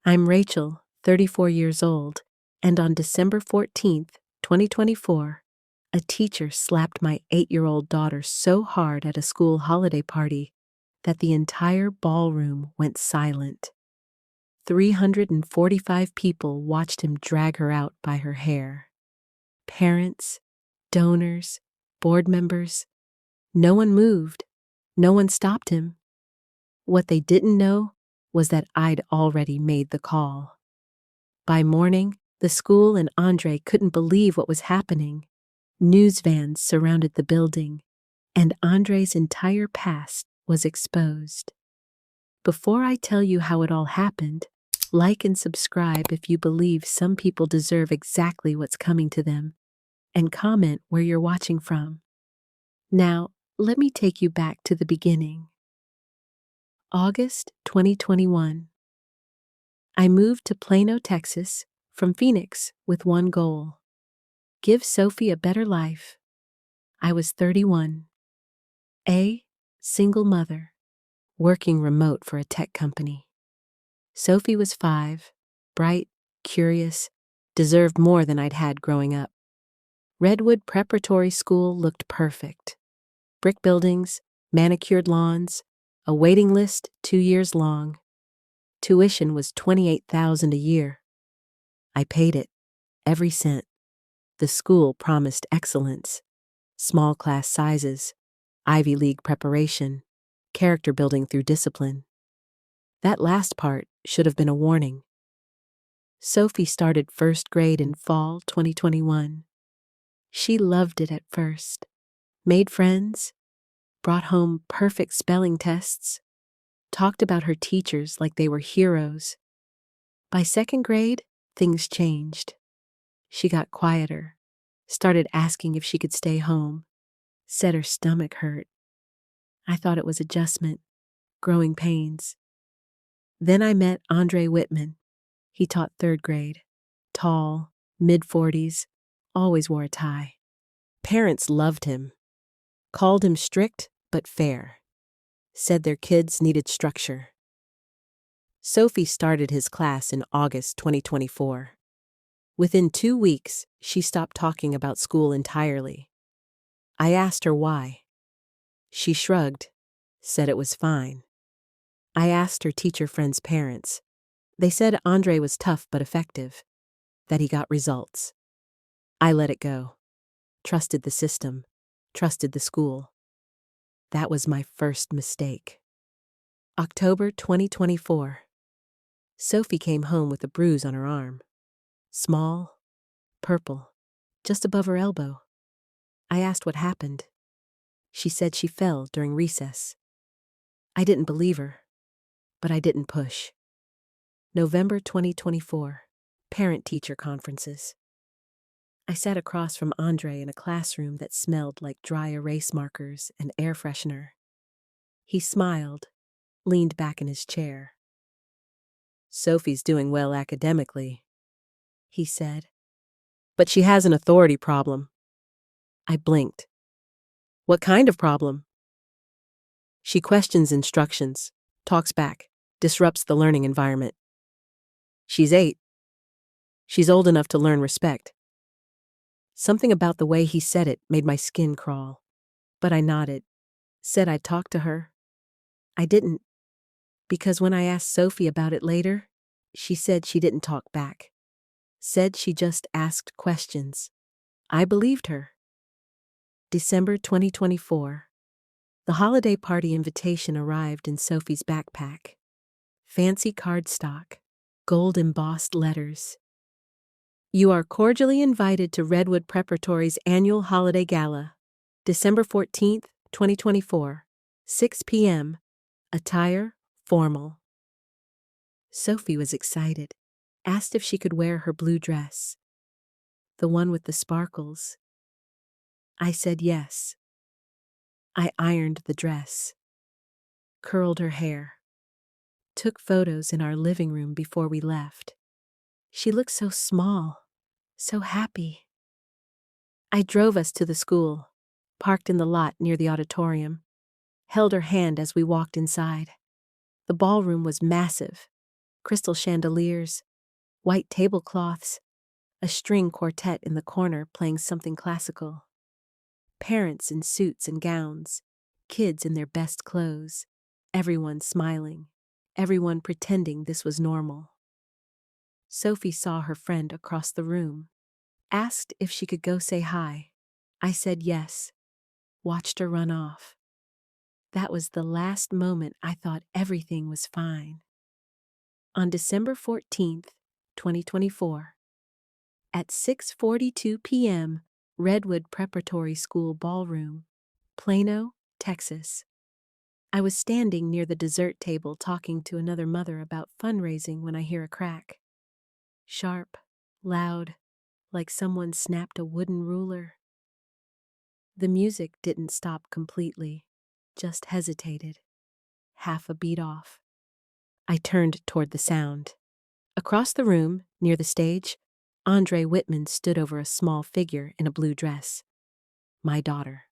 I'm Rachel, 34 years old, and on December 14th, 2024, a teacher slapped my 8-year-old daughter so hard at a school holiday party that the entire ballroom went silent. 345 people watched him drag her out by her hair. Parents, donors, board members. No one moved. No one stopped him. What they didn't know was that I'd already made the call. By morning, the school and Andre couldn't believe what was happening. News vans surrounded the building, and Andre's entire past was exposed. Before I tell you how it all happened, like and subscribe if you believe some people deserve exactly what's coming to them, and comment where you're watching from. Now, let me take you back to the beginning. August 2021. I moved to Plano, Texas, from Phoenix with one goal: give Sophie a better life. I was 31. A single mother, working remote for a tech company. Sophie was 5, bright, curious, deserved more than I'd had growing up. Redwood Preparatory School looked perfect. Brick buildings, manicured lawns, a waiting list 2 years long. Tuition was $28,000 a year. I paid it, every cent. The school promised excellence, small class sizes, Ivy League preparation, character building through discipline. That last part should have been a warning. Sophie started first grade in fall 2021. She loved it at first, made friends, brought home perfect spelling tests, talked about her teachers like they were heroes. By second grade, things changed. She got quieter, started asking if she could stay home, said her stomach hurt. I thought it was adjustment, growing pains. Then I met Andre Whitman. He taught third grade, tall, mid-40s, always wore a tie. Parents loved him, called him strict but fair, said their kids needed structure. Sophie started his class in August 2024. Within 2 weeks, she stopped talking about school entirely. I asked her why. She shrugged, said it was fine. I asked her teacher friends' parents. They said Andre was tough but effective, that he got results. I let it go. Trusted the system, trusted the school. That was my first mistake. October 2024. Sophie came home with a bruise on her arm. Small, purple, just above her elbow. I asked what happened. She said she fell during recess. I didn't believe her, but I didn't push. November 2024. Parent-teacher conferences. I sat across from Andre in a classroom that smelled like dry erase markers and air freshener. He smiled, leaned back in his chair. Sophie's doing well academically, he said, but she has an authority problem. I blinked. What kind of problem? She questions instructions, talks back, disrupts the learning environment. She's 8. She's old enough to learn respect. Something about the way he said it made my skin crawl, but I nodded, said I'd talk to her. I didn't, because when I asked Sophie about it later, she said she didn't talk back. Said she just asked questions. I believed her. December 2024. The holiday party invitation arrived in Sophie's backpack. Fancy cardstock, gold embossed letters. You are cordially invited to Redwood Preparatory's annual holiday gala, December 14th, 2024, 6 p.m. Attire, formal. Sophie was excited, asked if she could wear her blue dress, the one with the sparkles. I said yes. I ironed the dress, curled her hair, took photos in our living room before we left. She looked so small, so happy. I drove us to the school, parked in the lot near the auditorium, held her hand as we walked inside. The ballroom was massive, crystal chandeliers, white tablecloths, a string quartet in the corner playing something classical. Parents in suits and gowns, kids in their best clothes, everyone smiling, everyone pretending this was normal. Sophie saw her friend across the room, asked if she could go say hi. I said yes, watched her run off. That was the last moment I thought everything was fine. On December 14th, 2024, at 6:42 p.m., Redwood Preparatory School Ballroom, Plano, Texas. I was standing near the dessert table talking to another mother about fundraising when I hear a crack. Sharp, loud, like someone snapped a wooden ruler. The music didn't stop completely, just hesitated, half a beat off. I turned toward the sound. Across the room, near the stage, Andre Whitman stood over a small figure in a blue dress. My daughter.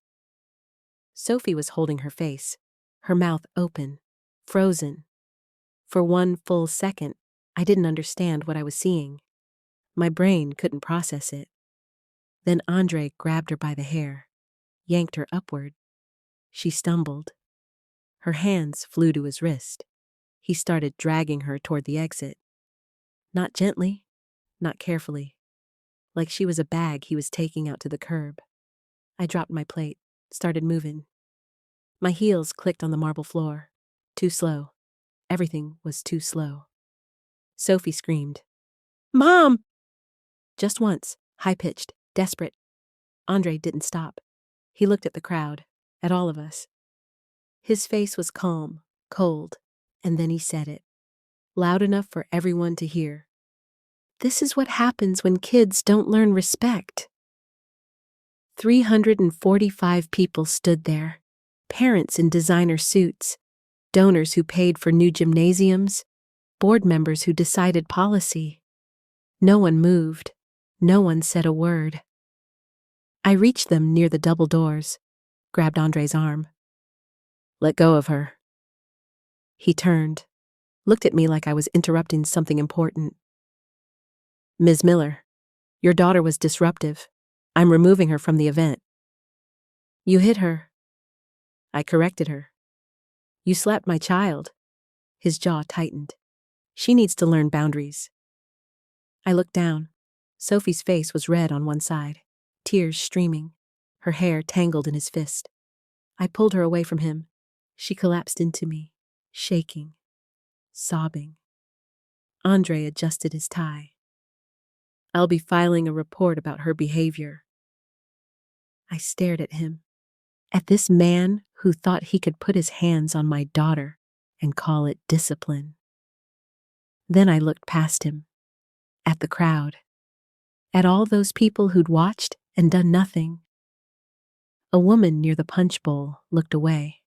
Sophie was holding her face, her mouth open, frozen. For one full second, I didn't understand what I was seeing. My brain couldn't process it. Then Andre grabbed her by the hair, yanked her upward. She stumbled. Her hands flew to his wrist. He started dragging her toward the exit. Not gently, not carefully, like she was a bag he was taking out to the curb. I dropped my plate, started moving. My heels clicked on the marble floor. Too slow. Everything was too slow. Sophie screamed, "Mom!" Just once, high-pitched, desperate. Andre didn't stop. He looked at the crowd, at all of us. His face was calm, cold, and then he said it, loud enough for everyone to hear. "This is what happens when kids don't learn respect." 345 people stood there, parents in designer suits, donors who paid for new gymnasiums, board members who decided policy. No one moved. No one said a word. I reached them near the double doors, grabbed Andre's arm. "Let go of her." He turned, looked at me like I was interrupting something important. "Ms. Miller, your daughter was disruptive. I'm removing her from the event." "You hit her." "I corrected her." "You slapped my child." His jaw tightened. "She needs to learn boundaries." I looked down. Sophie's face was red on one side, tears streaming, her hair tangled in his fist. I pulled her away from him. She collapsed into me, shaking, sobbing. Andre adjusted his tie. "I'll be filing a report about her behavior." I stared at him, at this man who thought he could put his hands on my daughter and call it discipline. Then I looked past him, at the crowd, at all those people who'd watched and done nothing. A woman near the punch bowl looked away.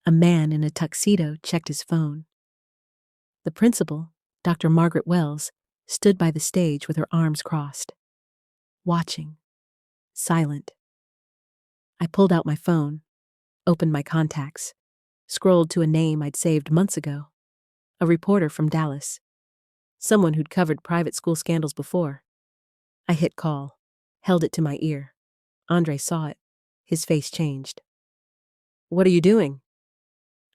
A man in a tuxedo checked his phone. The principal, Dr. Margaret Wells, stood by the stage with her arms crossed, watching, silent. I pulled out my phone, opened my contacts, scrolled to a name I'd saved months ago. A reporter from Dallas. Someone who'd covered private school scandals before. I hit call, held it to my ear. Andre saw it. His face changed. "What are you doing?"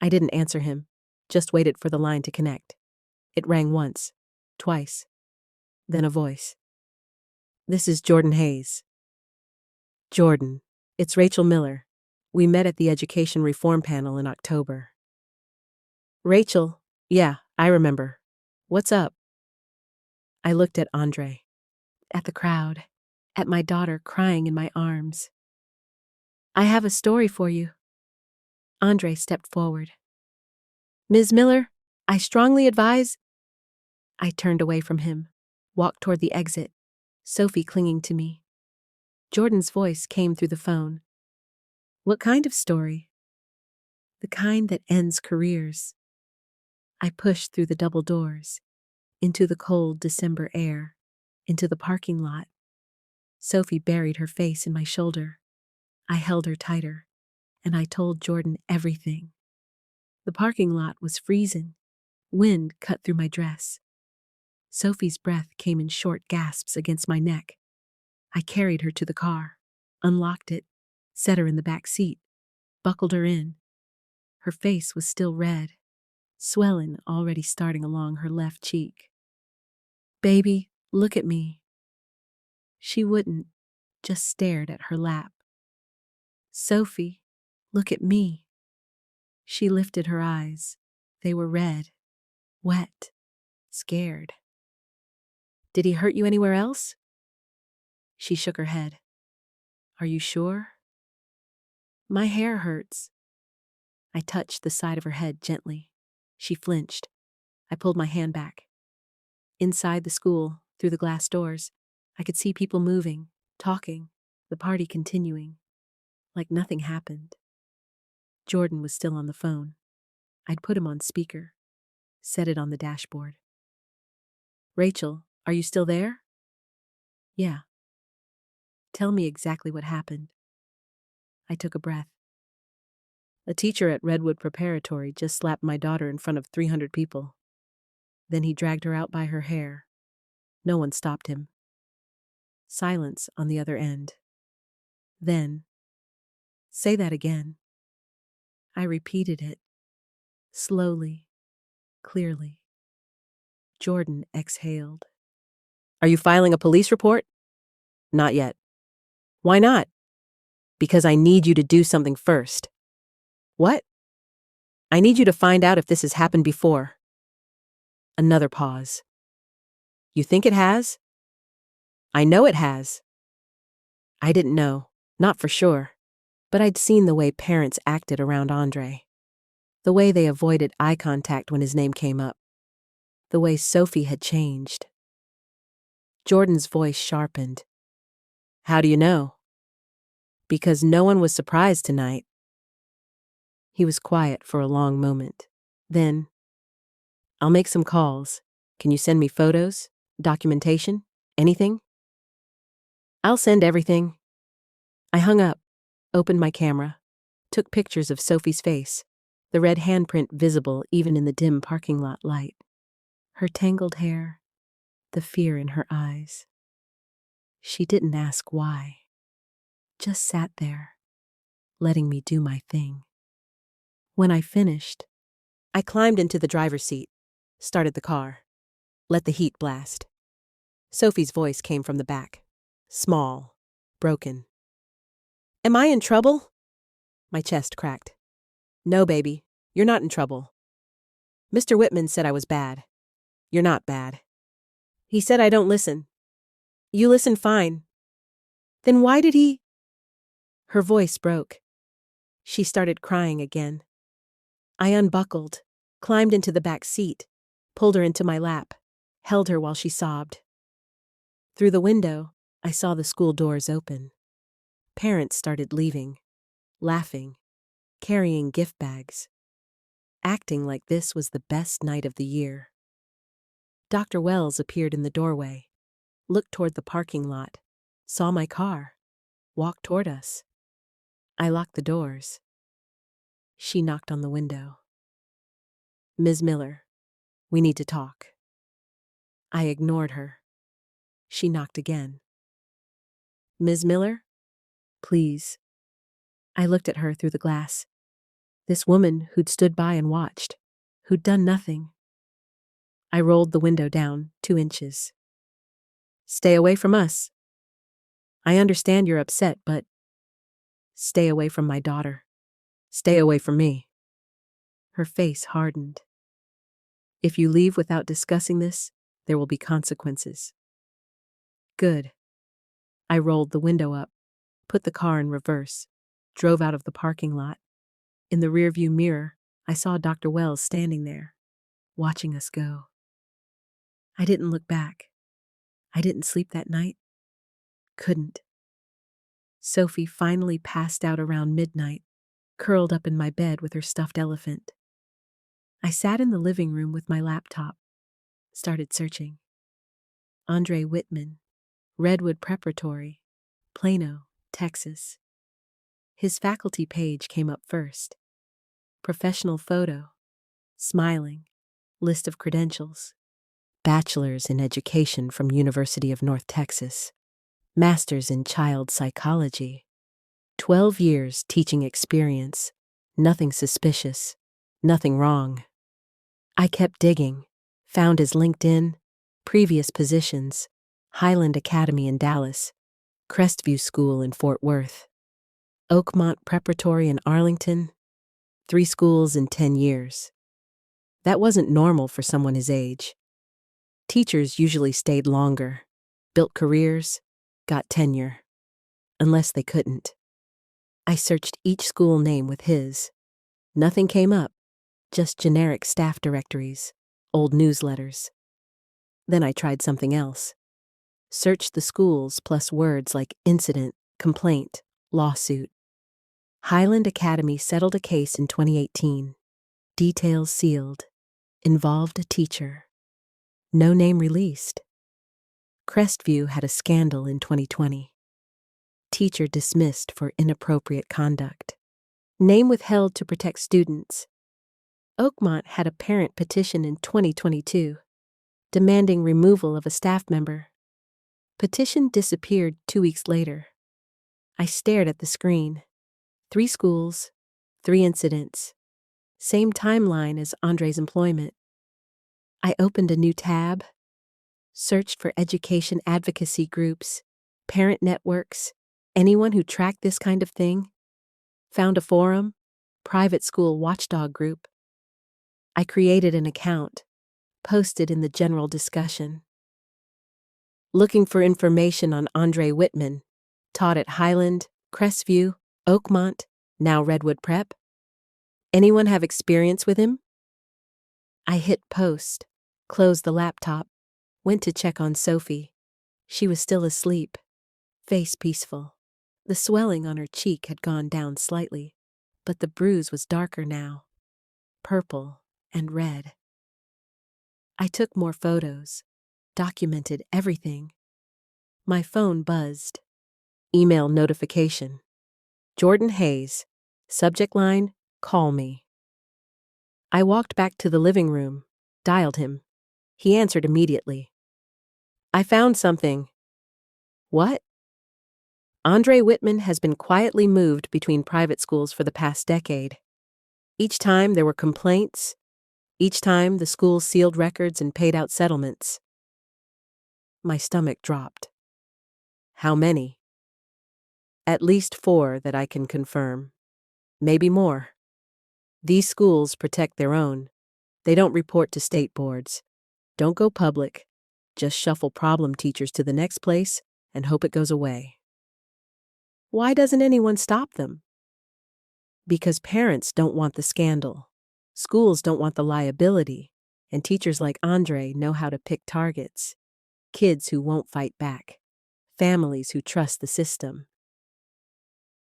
I didn't answer him, just waited for the line to connect. It rang once, twice, then a voice. "This is Jordan Hayes." "Jordan, it's Rachel Miller. We met at the Education Reform Panel in October." "Rachel, yeah, I remember. What's up?" I looked at Andre, at the crowd, at my daughter crying in my arms. "I have a story for you." Andre stepped forward. "Ms. Miller, I strongly advise—" I turned away from him, walked toward the exit, Sophie clinging to me. Jordan's voice came through the phone. "What kind of story?" "The kind that ends careers." I pushed through the double doors, into the cold December air, into the parking lot. Sophie buried her face in my shoulder. I held her tighter, and I told Jordan everything. The parking lot was freezing, Wind cut through my dress. Sophie's breath came in short gasps against my neck. I carried her to the car, unlocked it, set her in the back seat, buckled her in. Her face was still red, swelling already starting along her left cheek. "Baby, look at me." She wouldn't, just stared at her lap. "Sophie, look at me." She lifted her eyes. They were red, wet, scared. "Did he hurt you anywhere else?" She shook her head. "Are you sure?" "My hair hurts." I touched the side of her head gently. She flinched. I pulled my hand back. Inside the school, through the glass doors, I could see people moving, talking, the party continuing, like nothing happened. Jordan was still on the phone. I'd put him on speaker, set it on the dashboard. "Rachel, are you still there?" "Yeah." "Tell me exactly what happened." I took a breath. "A teacher at Redwood Preparatory just slapped my daughter in front of 300 people. Then he dragged her out by her hair. No one stopped him." Silence on the other end. Then, "Say that again." I repeated it, slowly, clearly. Jordan exhaled. "Are you filing a police report?" "Not yet." "Why not?" "Because I need you to do something first." "What?" "I need you to find out if this has happened before." Another pause. "You think it has?" "I know it has." I didn't know, not for sure, but I'd seen the way parents acted around Andre. The way they avoided eye contact when his name came up. The way Sophie had changed. Jordan's voice sharpened. "How do you know?" "Because no one was surprised tonight." He was quiet for a long moment. Then, "I'll make some calls. Can you send me photos? Documentation? Anything?" "I'll send everything." I hung up, opened my camera, took pictures of Sophie's face, the red handprint visible even in the dim parking lot light. Her tangled hair, the fear in her eyes. She didn't ask why. Just sat there, letting me do my thing. When I finished, I climbed into the driver's seat, started the car, let the heat blast. Sophie's voice came from the back, small, broken. "Am I in trouble?" My chest cracked. "No, baby, you're not in trouble. Mr. Whitman said I was bad. You're not bad. He said I don't listen. You listen fine. Then why did he—" Her voice broke. She started crying again. I unbuckled, climbed into the back seat, pulled her into my lap, held her while she sobbed. Through the window, I saw the school doors open. Parents started leaving, laughing, carrying gift bags, acting like this was the best night of the year. Dr. Wells appeared in the doorway, looked toward the parking lot, saw my car, walked toward us. I locked the doors. She knocked on the window. "Ms. Miller, we need to talk." I ignored her. She knocked again. "Ms. Miller, please." I looked at her through the glass. This woman who'd stood by and watched, who'd done nothing. I rolled the window down 2 inches. "Stay away from us. I understand you're upset, but stay away from my daughter. Stay away from me." Her face hardened. "If you leave without discussing this, there will be consequences." "Good." I rolled the window up, put the car in reverse, drove out of the parking lot. In the rearview mirror, I saw Dr. Wells standing there, watching us go. I didn't look back. I didn't sleep that night. Couldn't. Sophie finally passed out around midnight, curled up in my bed with her stuffed elephant. I sat in the living room with my laptop, started searching. Andre Whitman, Redwood Preparatory, Plano, Texas. His faculty page came up first. Professional photo, smiling, List of credentials: Bachelor's in Education from University of North Texas, Master's in Child Psychology, 12 years teaching experience, nothing suspicious, nothing wrong. I kept digging, found his LinkedIn, previous positions, Highland Academy in Dallas, Crestview School in Fort Worth, Oakmont Preparatory in Arlington, 3 schools in 10 years. That wasn't normal for someone his age. Teachers usually stayed longer, built careers, got tenure. Unless they couldn't. I searched each school name with his. Nothing came up, just generic staff directories, old newsletters. Then I tried something else. Searched the schools plus words like incident, complaint, lawsuit. Highland Academy settled a case in 2018. Details sealed. Involved a teacher. No name released. Crestview had a scandal in 2020. Teacher dismissed for inappropriate conduct. Name withheld to protect students. Oakmont had a parent petition in 2022, demanding removal of a staff member. Petition disappeared 2 weeks later. I stared at the screen. 3 schools, 3 incidents. Same timeline as Andre's employment. I opened a new tab, searched for education advocacy groups, parent networks, anyone who tracked this kind of thing. Found a forum, private school watchdog group. I created an account, posted in the general discussion. Looking for information on Andre Whitman, taught at Highland, Crestview, Oakmont, now Redwood Prep. Anyone have experience with him? I hit post, closed the laptop, went to check on Sophie. She was still asleep, face peaceful. The swelling on her cheek had gone down slightly, but the bruise was darker now, purple and red. I took more photos, documented everything. My phone buzzed. Email notification. Jordan Hayes. Subject line, call me. I walked back to the living room, dialed him. He answered immediately. I found something. What? Andre Whitman has been quietly moved between private schools for the past decade. Each time there were complaints. Each time the school sealed records and paid out settlements. My stomach dropped. How many? At least 4 that I can confirm. Maybe more. These schools protect their own. They don't report to state boards. Don't go public. Just shuffle problem teachers to the next place and hope it goes away. Why doesn't anyone stop them? Because parents don't want the scandal. Schools don't want the liability. And teachers like Andre know how to pick targets. Kids who won't fight back. Families who trust the system.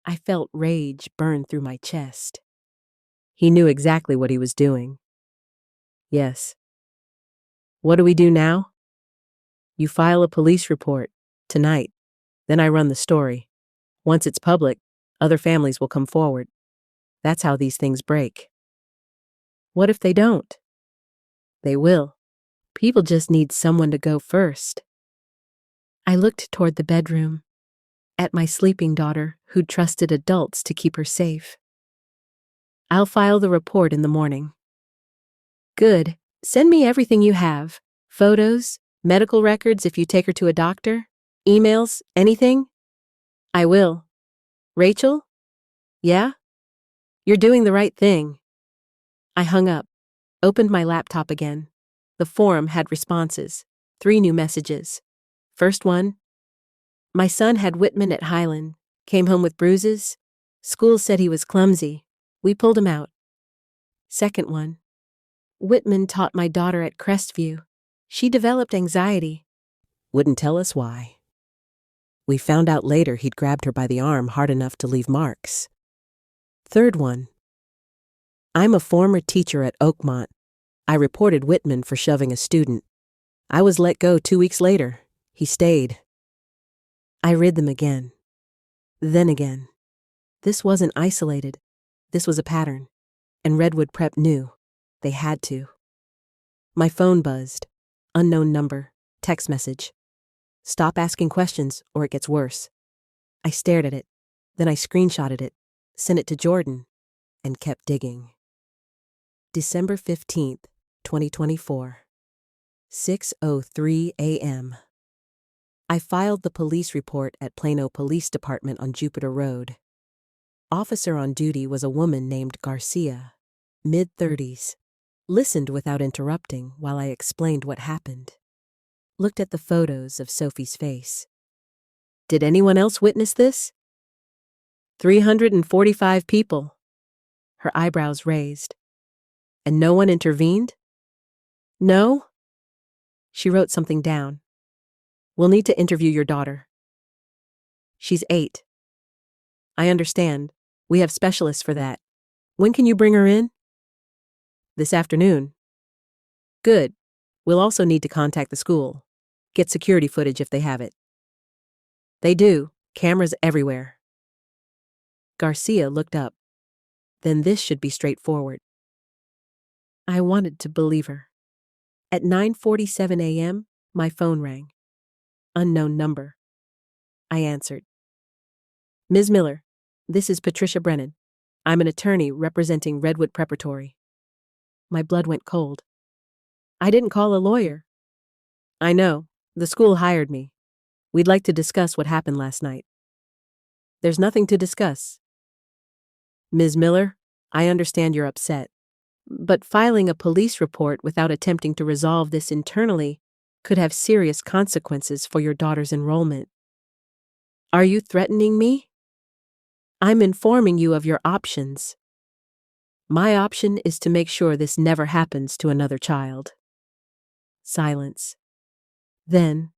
I felt rage burn through my chest. He knew exactly what he was doing. Yes. What do we do now? You file a police report, tonight. Then I run the story. Once it's public, other families will come forward. That's how these things break. What if they don't? They will. People just need someone to go first. I looked toward the bedroom, at my sleeping daughter who'd trusted adults to keep her safe. I'll file the report in the morning. Good. Send me everything you have. Photos, medical records if you take her to a doctor, emails, anything? I will. Rachel? Yeah? You're doing the right thing. I hung up, opened my laptop again. The forum had responses, 3 new messages. First one, my son had Whitman at Highland, came home with bruises. School said he was clumsy. We pulled him out. Second one, Whitman taught my daughter at Crestview. She developed anxiety. Wouldn't tell us why. We found out later he'd grabbed her by the arm hard enough to leave marks. Third one, I'm a former teacher at Oakmont. I reported Whitman for shoving a student. I was let go 2 weeks later. He stayed. I read them again. Then again. This wasn't isolated. This was a pattern. And Redwood Prep knew. They had to. My phone buzzed. Unknown number. Text message. Stop asking questions or it gets worse. I stared at it. Then I screenshotted it, sent it to Jordan, and kept digging. December 15th, 2024. 6:03 a.m. I filed the police report at Plano Police Department on Jupiter Road. Officer on duty was a woman named Garcia, mid-30s. Listened without interrupting while I explained what happened. Looked at the photos of Sophie's face. Did anyone else witness this? 345 people. Her eyebrows raised. And no one intervened? No? She wrote something down. We'll need to interview your daughter. She's 8. I understand. We have specialists for that. When can you bring her in? This afternoon. Good. We'll also need to contact the school. Get security footage if they have it. They do. Cameras everywhere. Garcia looked up. Then this should be straightforward. I wanted to believe her. At 9:47 a.m., my phone rang. Unknown number. I answered. Ms. Miller, this is Patricia Brennan. I'm an attorney representing Redwood Preparatory. My blood went cold. I didn't call a lawyer. I know. The school hired me. We'd like to discuss what happened last night. There's nothing to discuss. Ms. Miller, I understand you're upset, but filing a police report without attempting to resolve this internally could have serious consequences for your daughter's enrollment. Are you threatening me? I'm informing you of your options. My option is to make sure this never happens to another child. Silence. Then,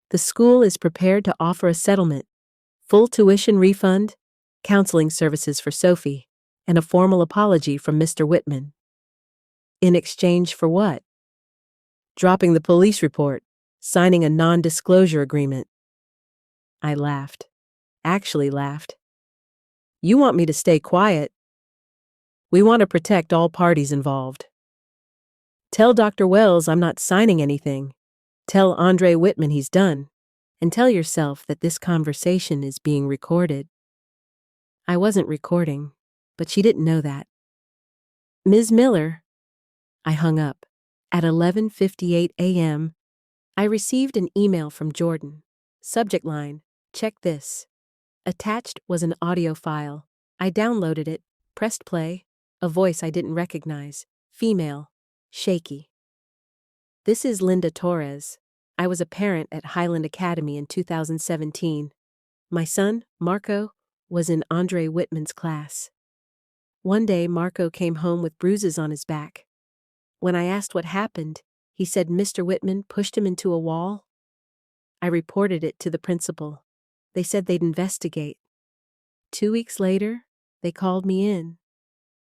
the school is prepared to offer a settlement, full tuition refund, counseling services for Sophie, and a formal apology from Mr. Whitman. In exchange for what? Dropping the police report, signing a non-disclosure agreement. I laughed. Actually laughed. You want me to stay quiet? We want to protect all parties involved. Tell Dr. Wells I'm not signing anything. Tell Andre Whitman he's done. And tell yourself that this conversation is being recorded. I wasn't recording, but she didn't know that. Ms. Miller. I hung up. At 11:58 a.m., I received an email from Jordan. Subject line, check this. Attached was an audio file. I downloaded it, pressed play. A voice I didn't recognize. Female. Shaky. This is Linda Torres. I was a parent at Highland Academy in 2017. My son, Marco, was in Andre Whitman's class. One day, Marco came home with bruises on his back. When I asked what happened, he said Mr. Whitman pushed him into a wall. I reported it to the principal. They said they'd investigate. 2 weeks later, they called me in.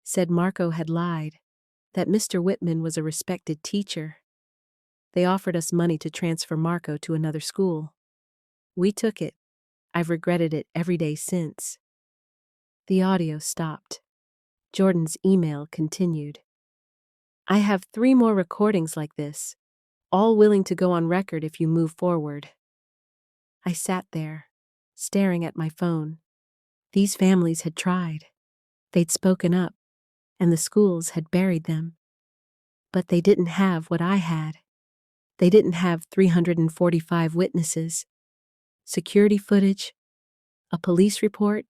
Said Marco had lied, that Mr. Whitman was a respected teacher. They offered us money to transfer Marco to another school. We took it. I've regretted it every day since. The audio stopped. Jordan's email continued. I have 3 more recordings like this, all willing to go on record if you move forward. I sat there, staring at my phone. These families had tried. They'd spoken up, and the schools had buried them. But they didn't have what I had. They didn't have 345 witnesses, security footage, a police report,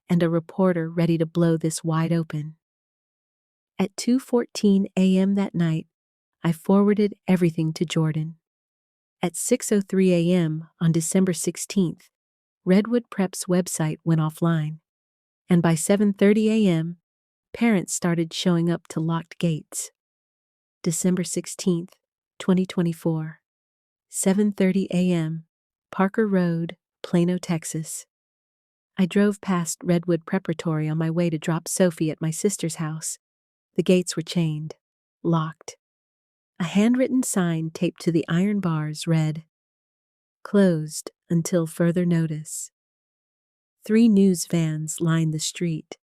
and a reporter ready to blow this wide open. At 2:14 a.m. that night, I forwarded everything to Jordan. At 6:03 a.m. on December 16th, Redwood Prep's website went offline, and by 7:30 a.m., parents started showing up to locked gates. December 16th, 2024, 7:30 a.m., Parker Road, Plano, Texas. I drove past Redwood Preparatory on my way to drop Sophie at my sister's house. The gates were chained, locked. A handwritten sign taped to the iron bars read, "Closed until further notice." 3 news vans lined the street,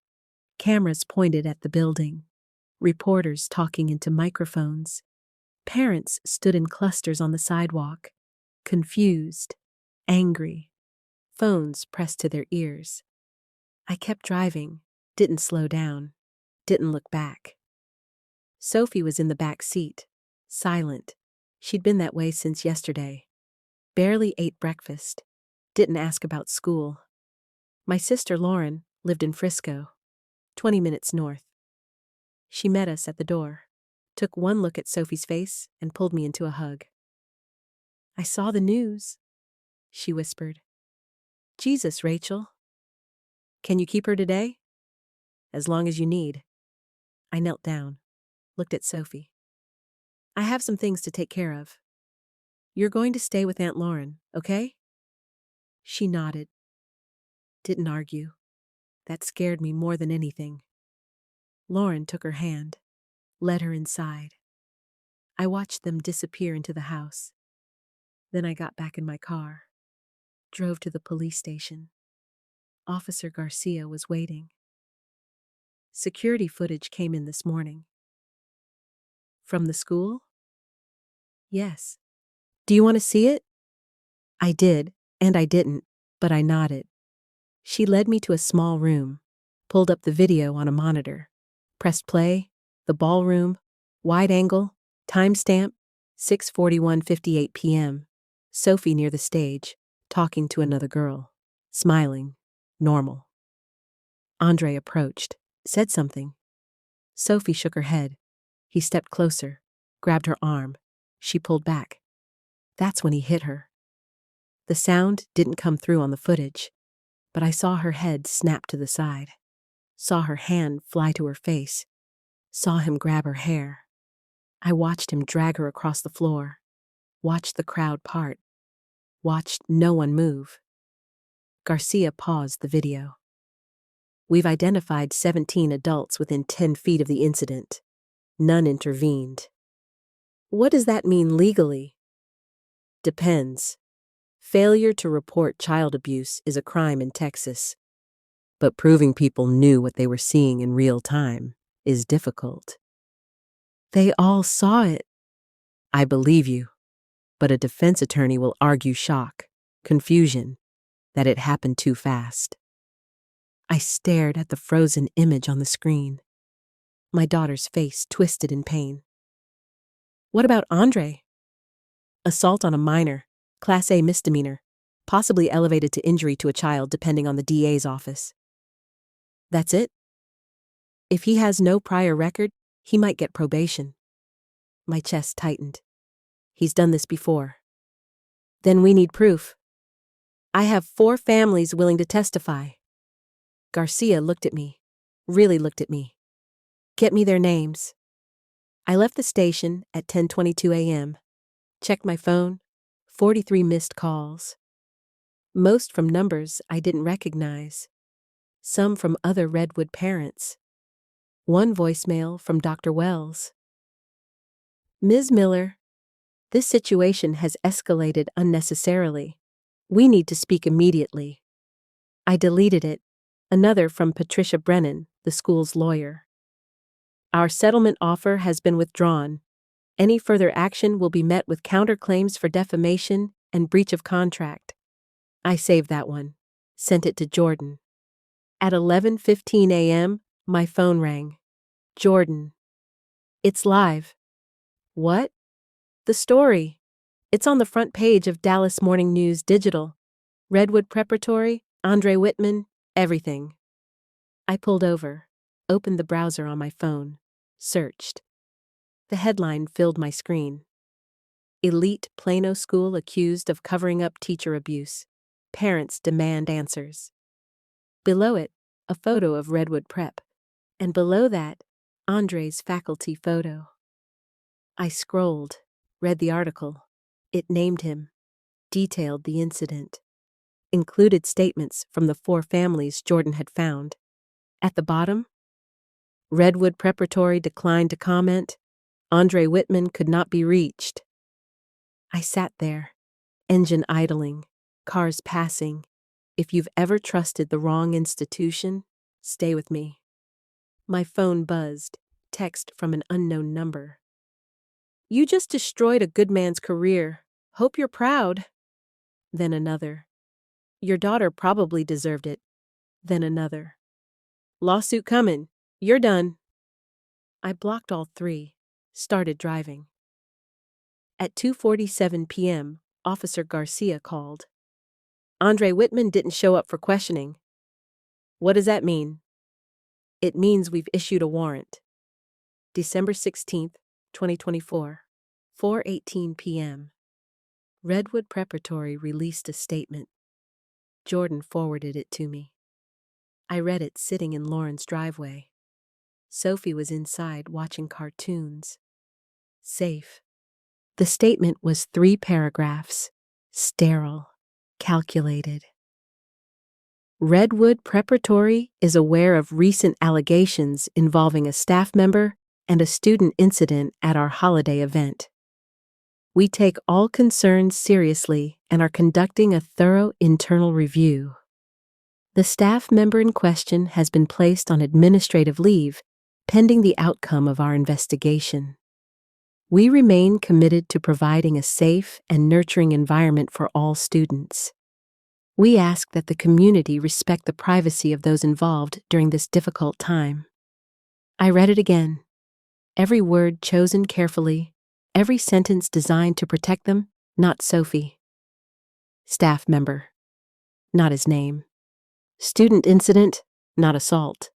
cameras pointed at the building. Reporters talking into microphones. Parents stood in clusters on the sidewalk, confused, angry, phones pressed to their ears. I kept driving, didn't slow down, didn't look back. Sophie was in the back seat, silent. She'd been that way since yesterday. Barely ate breakfast, didn't ask about school. My sister Lauren lived in Frisco, 20 minutes north. She met us at the door, took one look at Sophie's face, and pulled me into a hug. "I saw the news," she whispered. "Jesus, Rachel. Can you keep her today?" "As long as you need." I knelt down, looked at Sophie. "I have some things to take care of. You're going to stay with Aunt Lauren, okay?" She nodded. Didn't argue. That scared me more than anything. Lauren took her hand, led her inside. I watched them disappear into the house. Then I got back in my car, drove to the police station. Officer Garcia was waiting. Security footage came in this morning. "From the school?" "Yes." "Do you want to see it?" I did, and I didn't, but I nodded. She led me to a small room, pulled up the video on a monitor, pressed play, the ballroom, wide angle, timestamp, 6:41:58 p.m. Sophie near the stage, talking to another girl, smiling, normal. Andre approached, said something. Sophie shook her head. He stepped closer, grabbed her arm. She pulled back. That's when he hit her. The sound didn't come through on the footage, but I saw her head snap to the side, saw her hand fly to her face, saw him grab her hair. I watched him drag her across the floor, watched the crowd part, watched no one move. Garcia paused the video. "We've identified 17 adults within 10 feet of the incident. None intervened." "What does that mean legally?" "Depends. Failure to report child abuse is a crime in Texas, but proving people knew what they were seeing in real time is difficult." "They all saw it." "I believe you, but a defense attorney will argue shock, confusion, that it happened too fast." I stared at the frozen image on the screen. My daughter's face twisted in pain. "What about Andre?" "Assault on a minor, Class A misdemeanor, possibly elevated to injury to a child depending on the DA's office." "That's it?" "If he has no prior record, he might get probation." My chest tightened. "He's done this before." "Then we need proof." "I have 4 families willing to testify." Garcia looked at me, really looked at me. "Get me their names." I left the station at 10:22 a.m., checked my phone, 43 missed calls. Most from numbers I didn't recognize, some from other Redwood parents. One voicemail from Dr. Wells. "Ms. Miller, this situation has escalated unnecessarily. We need to speak immediately." I deleted it. Another from Patricia Brennan, the school's lawyer. "Our settlement offer has been withdrawn. Any further action will be met with counterclaims for defamation and breach of contract." I saved that one, sent it to Jordan. At 11:15 a.m., my phone rang. "Jordan. It's live." "What?" "The story. It's on the front page of Dallas Morning News Digital. Redwood Preparatory, Andre Whitman, everything." I pulled over, opened the browser on my phone, searched. The headline filled my screen. "Elite Plano School accused of covering up teacher abuse. Parents demand answers." Below it, a photo of Redwood Prep, and below that, Andre's faculty photo. I scrolled, read the article. It named him, detailed the incident, included statements from the 4 families Jordan had found. At the bottom, Redwood Preparatory declined to comment. Andre Whitman could not be reached. I sat there, engine idling, cars passing. If you've ever trusted the wrong institution, stay with me. My phone buzzed, text from an unknown number. You just destroyed a good man's career. Hope you're proud. Then another. Your daughter probably deserved it. Then another. Lawsuit coming. You're done. I blocked all three, started driving. At 2:47 p.m., Officer Garcia called. Andre Whitman didn't show up for questioning. What does that mean? It means we've issued a warrant. December 16th, 2024, 4:18 p.m. Redwood Preparatory released a statement. Jordan forwarded it to me. I read it sitting in Lauren's driveway. Sophie was inside watching cartoons. Safe. The statement was 3 paragraphs. Sterile. Calculated. Redwood Preparatory is aware of recent allegations involving a staff member and a student incident at our holiday event. We take all concerns seriously and are conducting a thorough internal review. The staff member in question has been placed on administrative leave pending the outcome of our investigation. We remain committed to providing a safe and nurturing environment for all students. We ask that the community respect the privacy of those involved during this difficult time. I read it again. Every word chosen carefully, every sentence designed to protect them, not Sophie. Staff member, not his name. Student incident, not assault.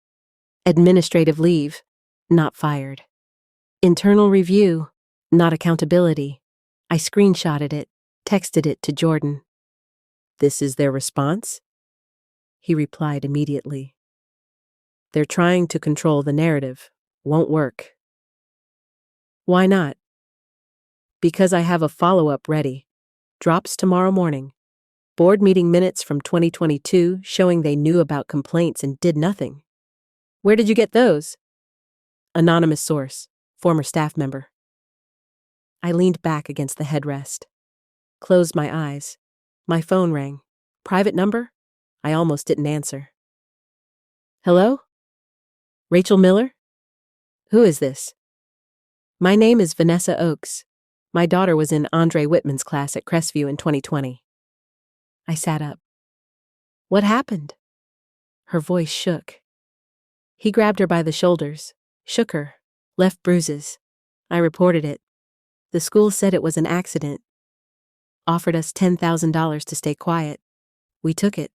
Administrative leave, not fired. Internal review, not accountability. I screenshotted it, texted it to Jordan. This is their response? He replied immediately. They're trying to control the narrative. Won't work. Why not? Because I have a follow-up ready. Drops tomorrow morning. Board meeting minutes from 2022 showing they knew about complaints and did nothing. Where did you get those? Anonymous source, former staff member. I leaned back against the headrest. Closed my eyes. My phone rang. Private number? I almost didn't answer. Hello? Rachel Miller? Who is this? My name is Vanessa Oakes. My daughter was in Andre Whitman's class at Crestview in 2020. I sat up. What happened? Her voice shook. He grabbed her by the shoulders, shook her, left bruises. I reported it. The school said it was an accident. Offered us $10,000 to stay quiet. We took it.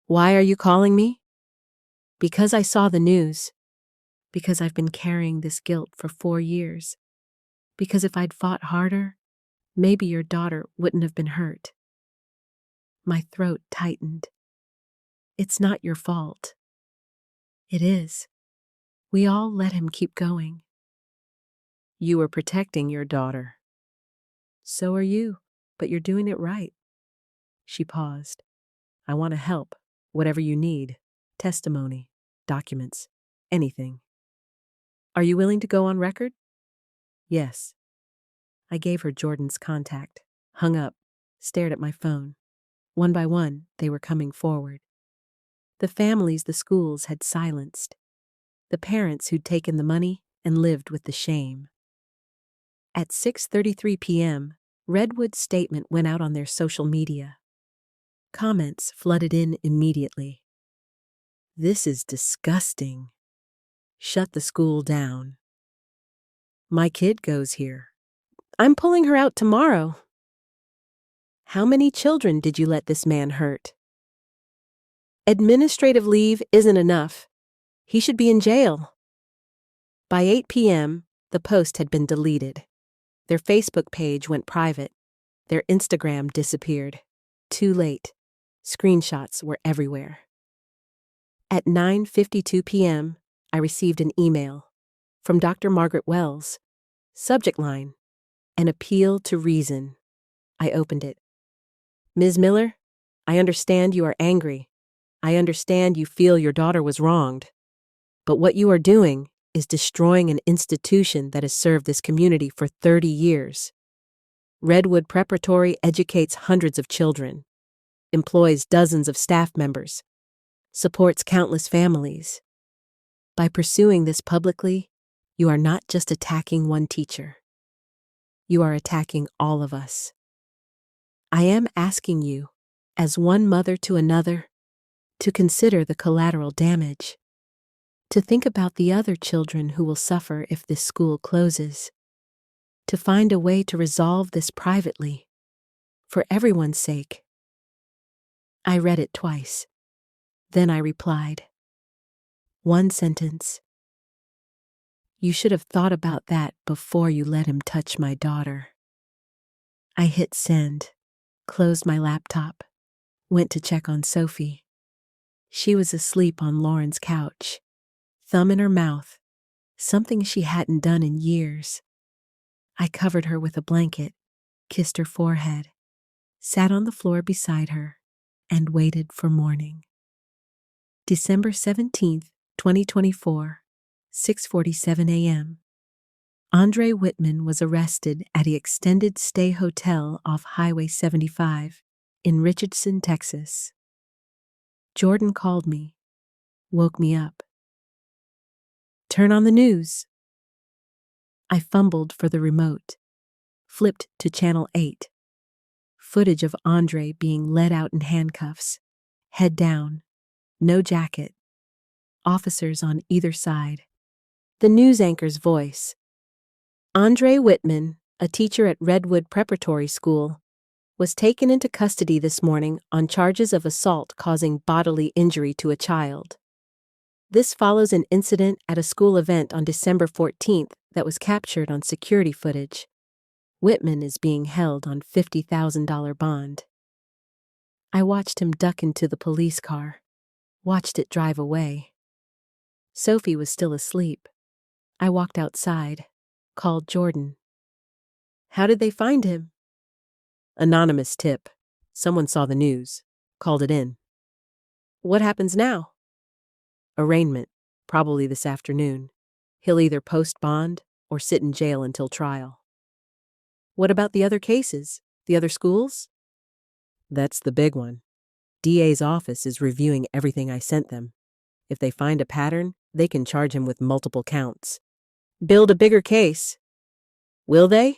Why are you calling me? Because I saw the news. Because I've been carrying this guilt for 4 years. Because if I'd fought harder, maybe your daughter wouldn't have been hurt. My throat tightened. It's not your fault. It is. We all let him keep going. You were protecting your daughter. So are you, but you're doing it right. She paused. I want to help, whatever you need. Testimony, documents, anything. Are you willing to go on record? Yes. I gave her Jordan's contact, hung up, stared at my phone. One by one, they were coming forward. The families the schools had silenced. The parents who'd taken the money and lived with the shame. At 6:33 p.m., Redwood's statement went out on their social media. Comments flooded in immediately. This is disgusting. Shut the school down. My kid goes here. I'm pulling her out tomorrow. How many children did you let this man hurt? Administrative leave isn't enough. He should be in jail. By 8 p.m., the post had been deleted. Their Facebook page went private. Their Instagram disappeared. Too late. Screenshots were everywhere. At 9:52 p.m., I received an email from Dr. Margaret Wells. Subject line, an appeal to reason. I opened it. Ms. Miller, I understand you are angry. I understand you feel your daughter was wronged. But what you are doing is destroying an institution that has served this community for 30 years. Redwood Preparatory educates hundreds of children, employs dozens of staff members, supports countless families. By pursuing this publicly, You are not just attacking one teacher. You are attacking all of us. I am asking you, as one mother to another, to consider the collateral damage, to think about the other children who will suffer if this school closes, to find a way to resolve this privately, for everyone's sake. I read it twice. Then I replied. One sentence. You should have thought about that before you let him touch my daughter. I hit send, closed my laptop, went to check on Sophie. She was asleep on Lauren's couch, thumb in her mouth, something she hadn't done in years. I covered her with a blanket, kissed her forehead, sat on the floor beside her, and waited for morning. December 17th, 2024, 6:47 a.m. Andre Whitman was arrested at the extended stay hotel off Highway 75 in Richardson, Texas. Jordan called me, woke me up. Turn on the news. I fumbled for the remote, flipped to Channel 8. Footage of Andre being led out in handcuffs, head down, no jacket, officers on either side. The news anchor's voice. Andre Whitman, a teacher at Redwood Preparatory School, was taken into custody this morning on charges of assault causing bodily injury to a child. This follows an incident at a school event on December 14th that was captured on security footage. Whitman is being held on $50,000 bond. I watched him duck into the police car, watched it drive away. Sophie was still asleep. I walked outside, called Jordan. How did they find him? Anonymous tip. Someone saw the news, called it in. What happens now? Arraignment, probably this afternoon. He'll either post bond or sit in jail until trial. What about the other cases, the other schools? That's the big one. DA's office is reviewing everything I sent them. If they find a pattern, they can charge him with multiple counts. Build a bigger case. Will they?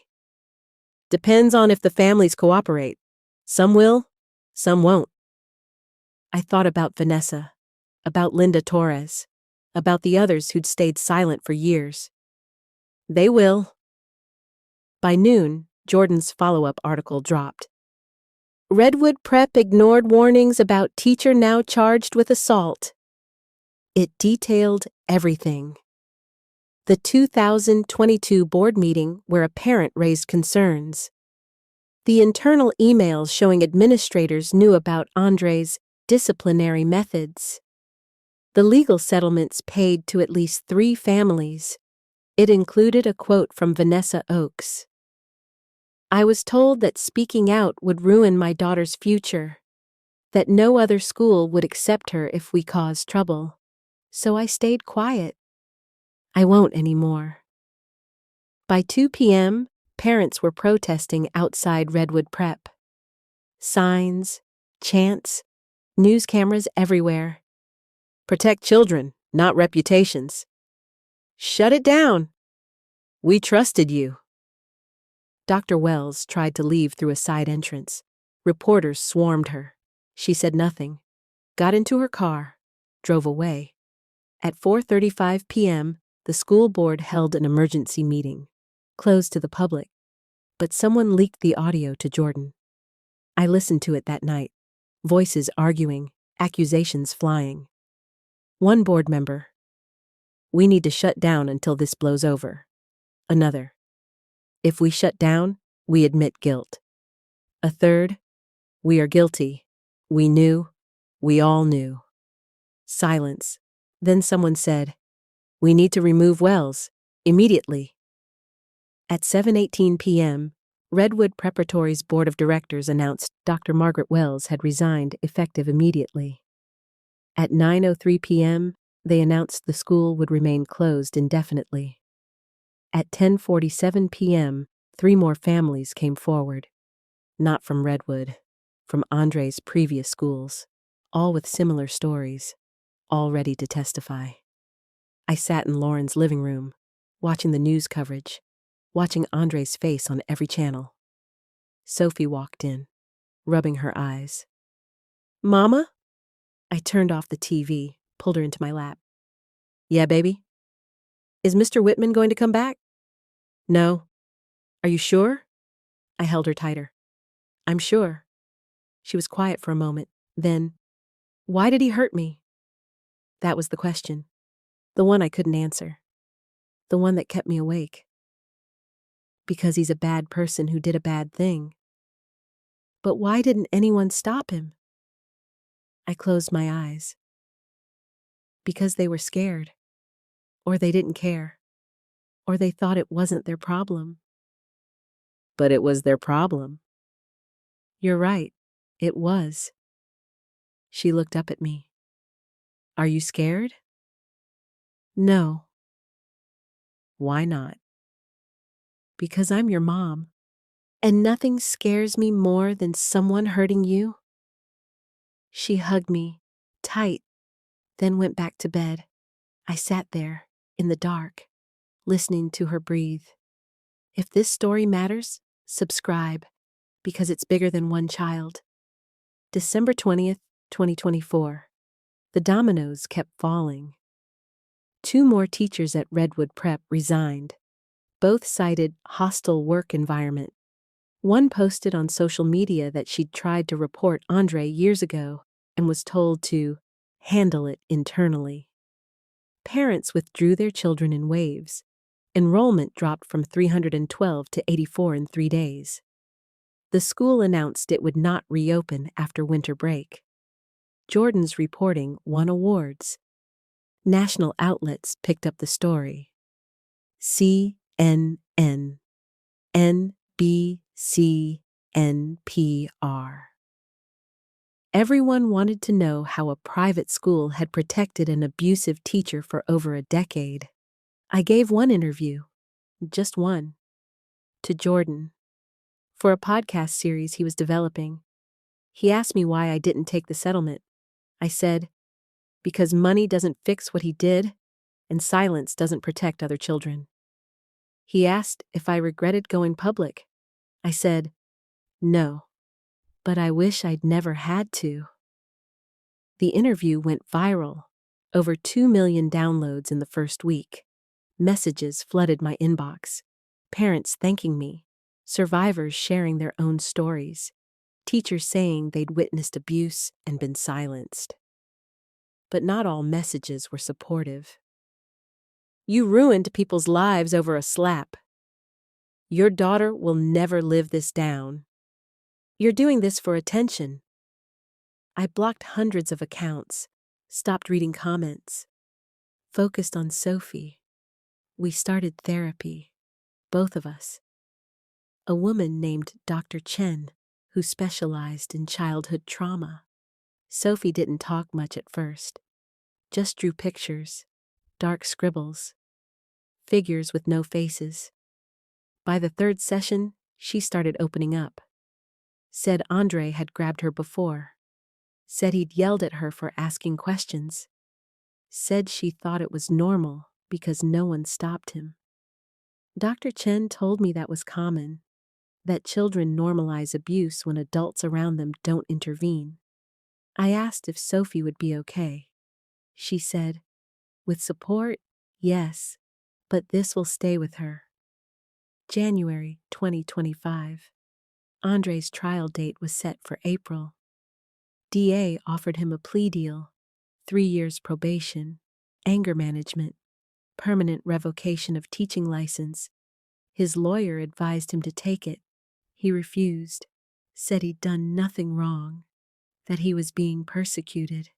Depends on if the families cooperate. Some will, some won't. I thought about Vanessa, about Linda Torres, about the others who'd stayed silent for years. They will. By noon, Jordan's follow-up article dropped. Redwood Prep ignored warnings about teacher now charged with assault. It detailed everything. The 2022 board meeting where a parent raised concerns. The internal emails showing administrators knew about Andre's disciplinary methods. The legal settlements paid to at least 3 families. It included a quote from Vanessa Oakes. I was told that speaking out would ruin my daughter's future, that no other school would accept her if we caused trouble. So I stayed quiet. I won't anymore. By 2 p.m., parents were protesting outside Redwood Prep. Signs, chants, news cameras everywhere. Protect children, not reputations. Shut it down. We trusted you. Dr. Wells tried to leave through a side entrance. Reporters swarmed her. She said nothing, got into her car, drove away. At 4:35 p.m., the school board held an emergency meeting, closed to the public, but someone leaked the audio to Jordan. I listened to it that night, voices arguing, accusations flying. One board member, we need to shut down until this blows over. Another, if we shut down, we admit guilt. A third, we are guilty. We knew. We all knew. Silence. Then someone said, we need to remove Wells, immediately. At 7:18 p.m., Redwood Preparatory's board of directors announced Dr. Margaret Wells had resigned effective immediately. At 9:03 p.m., they announced the school would remain closed indefinitely. At 10:47 p.m., 3 more families came forward. Not from Redwood, from Andre's previous schools, all with similar stories, all ready to testify. I sat in Lauren's living room, watching the news coverage, watching Andre's face on every channel. Sophie walked in, rubbing her eyes. "Mama?" I turned off the TV, pulled her into my lap. "Yeah, baby? Is Mr. Whitman going to come back?" "No." "Are you sure?" I held her tighter. "I'm sure." She was quiet for a moment. Then, "Why did he hurt me?" That was the question. The one I couldn't answer. The one that kept me awake. Because he's a bad person who did a bad thing. But why didn't anyone stop him? I closed my eyes. Because they were scared. Or they didn't care. Or they thought it wasn't their problem. But it was their problem. You're right. It was. She looked up at me. "Are you scared?" "No." "Why not?" "Because I'm your mom. And nothing scares me more than someone hurting you." She hugged me, tight, then went back to bed. I sat there, in the dark, listening to her breathe. If this story matters, subscribe, because it's bigger than one child. December 20th, 2024. The dominoes kept falling. 2 more teachers at Redwood Prep resigned. Both cited hostile work environment. One posted on social media that she'd tried to report Andre years ago and was told to handle it internally. Parents withdrew their children in waves. Enrollment dropped from 312 to 84 in 3 days. The school announced it would not reopen after winter break. Jordan's reporting won awards. National outlets picked up the story. CNN, NBC, NPR. Everyone wanted to know how a private school had protected an abusive teacher for over a decade. I gave one interview, just one, to Jordan, for a podcast series he was developing. He asked me why I didn't take the settlement. I said, because money doesn't fix what he did, and silence doesn't protect other children. He asked if I regretted going public. I said, no, but I wish I'd never had to. The interview went viral, over 2 million downloads in the first week. Messages flooded my inbox, parents thanking me, survivors sharing their own stories, teachers saying they'd witnessed abuse and been silenced. But not all messages were supportive. You ruined people's lives over a slap. Your daughter will never live this down. You're doing this for attention. I blocked hundreds of accounts, stopped reading comments, focused on Sophie. We started therapy, both of us. A woman named Dr. Chen, who specialized in childhood trauma. Sophie didn't talk much at first, just drew pictures, dark scribbles, figures with no faces. By the 3rd session, she started opening up. Said Andre had grabbed her before. Said he'd yelled at her for asking questions. Said she thought it was normal because no one stopped him. Dr. Chen told me that was common, that children normalize abuse when adults around them don't intervene. I asked if Sophie would be okay. She said, with support, yes, but this will stay with her. January 2025. Andre's trial date was set for April. DA offered him a plea deal, 3 years probation, anger management, permanent revocation of teaching license. His lawyer advised him to take it. He refused, said he'd done nothing wrong, that he was being persecuted.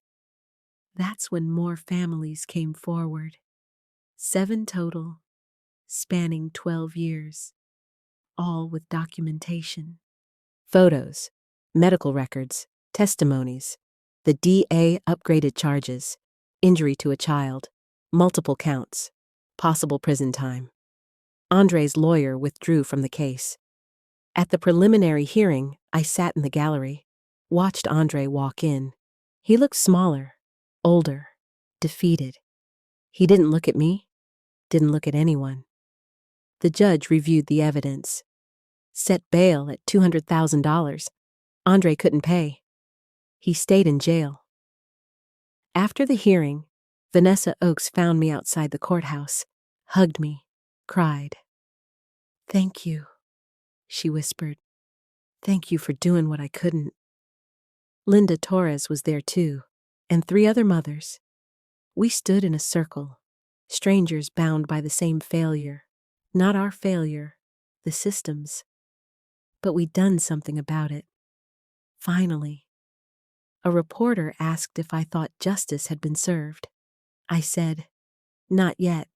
That's when more families came forward. 7 total, spanning 12 years, all with documentation. Photos, medical records, testimonies. The DA upgraded charges, injury to a child, multiple counts, possible prison time. Andre's lawyer withdrew from the case. At the preliminary hearing, I sat in the gallery, watched Andre walk in. He looked smaller, older, defeated. He didn't look at me, didn't look at anyone. The judge reviewed the evidence, set bail at $200,000. Andre couldn't pay. He stayed in jail. After the hearing, Vanessa Oakes found me outside the courthouse, hugged me, cried. "Thank you," she whispered. "Thank you for doing what I couldn't." Linda Torres was there too, and 3 other mothers. We stood in a circle, strangers bound by the same failure. Not our failure, the system's. But we'd done something about it. Finally. A reporter asked if I thought justice had been served. I said, "Not yet,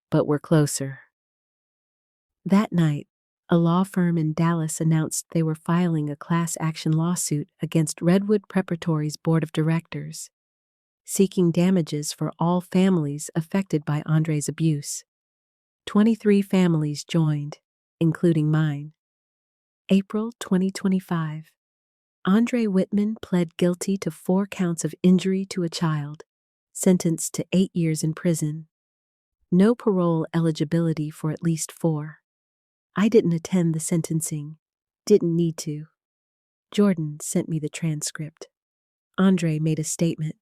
but we're closer." That night, a law firm in Dallas announced they were filing a class action lawsuit against Redwood Preparatory's board of directors, seeking damages for all families affected by Andre's abuse. 23 families joined, including mine. April 2025. Andre Whitman pled guilty to 4 counts of injury to a child, sentenced to 8 years in prison. No parole eligibility for at least 4. I didn't attend the sentencing, didn't need to. Jordan sent me the transcript. Andre made a statement,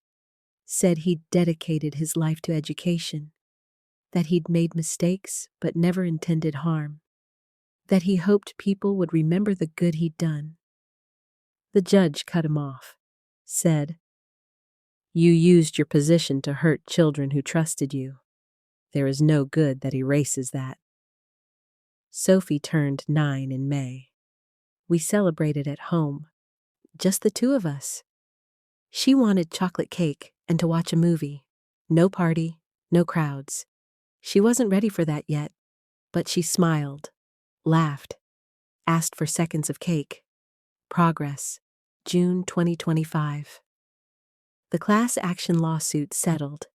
said he'd dedicated his life to education, that he'd made mistakes but never intended harm, that he hoped people would remember the good he'd done. The judge cut him off, said, "You used your position to hurt children who trusted you. There is no good that erases that." Sophie turned 9 in May. We celebrated at home, just the 2 of us. She wanted chocolate cake and to watch a movie. No party, no crowds. She wasn't ready for that yet, but she smiled, laughed, asked for seconds of cake. Progress, June 2025. The class action lawsuit settled.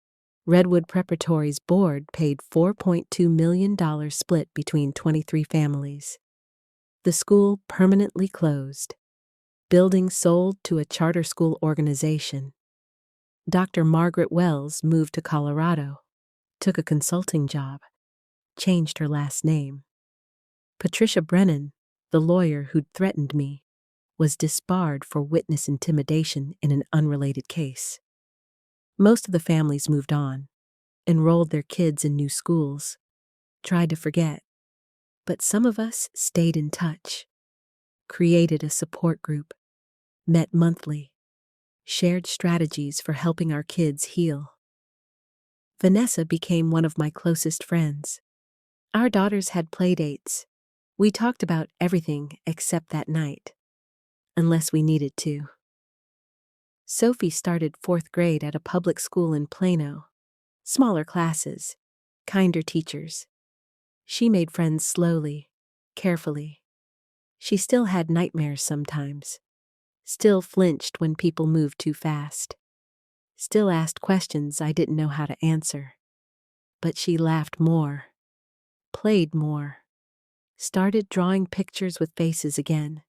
Redwood Preparatory's board paid $4.2 million split between 23 families. The school permanently closed. Building sold to a charter school organization. Dr. Margaret Wells moved to Colorado, took a consulting job, changed her last name. Patricia Brennan, the lawyer who'd threatened me, was disbarred for witness intimidation in an unrelated case. Most of the families moved on, enrolled their kids in new schools, tried to forget. But some of us stayed in touch, created a support group, met monthly, shared strategies for helping our kids heal. Vanessa became one of my closest friends. Our daughters had play dates. We talked about everything except that night, unless we needed to. Sophie started 4th grade at a public school in Plano. Smaller classes, kinder teachers. She made friends slowly, carefully. She still had nightmares sometimes. Still flinched when people moved too fast. Still asked questions I didn't know how to answer. But she laughed more, played more, started drawing pictures with faces again.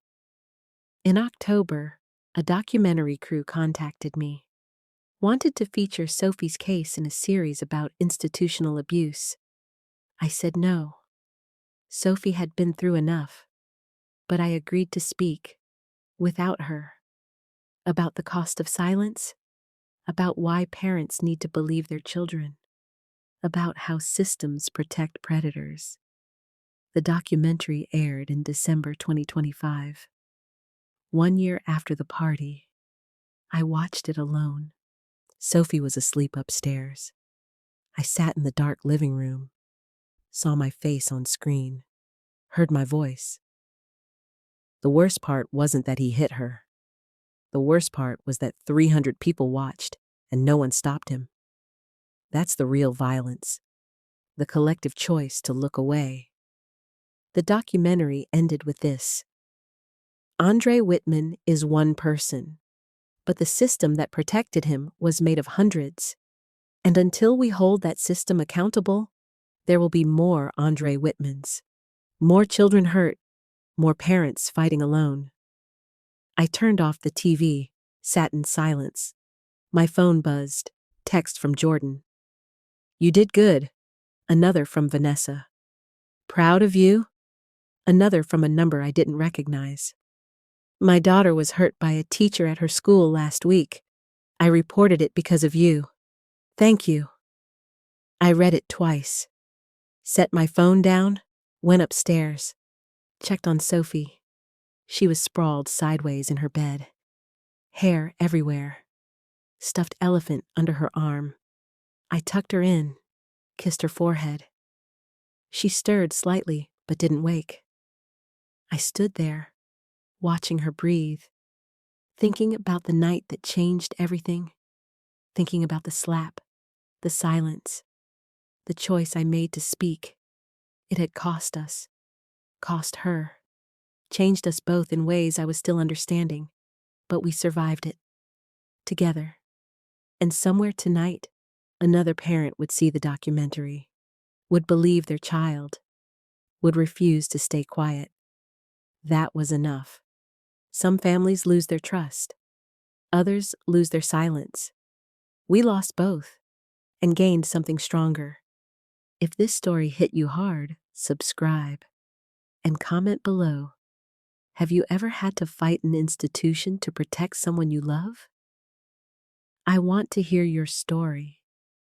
In October, a documentary crew contacted me. Wanted to feature Sophie's case in a series about institutional abuse. I said no. Sophie had been through enough. But I agreed to speak, without her, about the cost of silence, about why parents need to believe their children, about how systems protect predators. The documentary aired in December 2025. 1 year after the party, I watched it alone. Sophie was asleep upstairs. I sat in the dark living room, saw my face on screen, heard my voice. The worst part wasn't that he hit her. The worst part was that 300 people watched and no one stopped him. That's the real violence, the collective choice to look away. The documentary ended with this. Andre Whitman is one person, but the system that protected him was made of hundreds. And until we hold that system accountable, there will be more Andre Whitmans. More children hurt, more parents fighting alone. I turned off the TV, sat in silence. My phone buzzed, text from Jordan. "You did good." Another from Vanessa. Proud of you? Another from a number I didn't recognize. My daughter was hurt by a teacher at her school last week. I reported it because of you. Thank you. I read it twice. Set my phone down, went upstairs, checked on Sophie. She was sprawled sideways in her bed. Hair everywhere. Stuffed elephant under her arm. I tucked her in, kissed her forehead. She stirred slightly, but didn't wake. I stood there, watching her breathe, thinking about the night that changed everything, thinking about the slap, the silence, the choice I made to speak. It had cost us, cost her, changed us both in ways I was still understanding, but we survived it, together. And somewhere tonight, another parent would see the documentary, would believe their child, would refuse to stay quiet. That was enough. Some families lose their trust. Others lose their silence. We lost both and gained something stronger. If this story hit you hard, subscribe and comment below. Have you ever had to fight an institution to protect someone you love? I want to hear your story.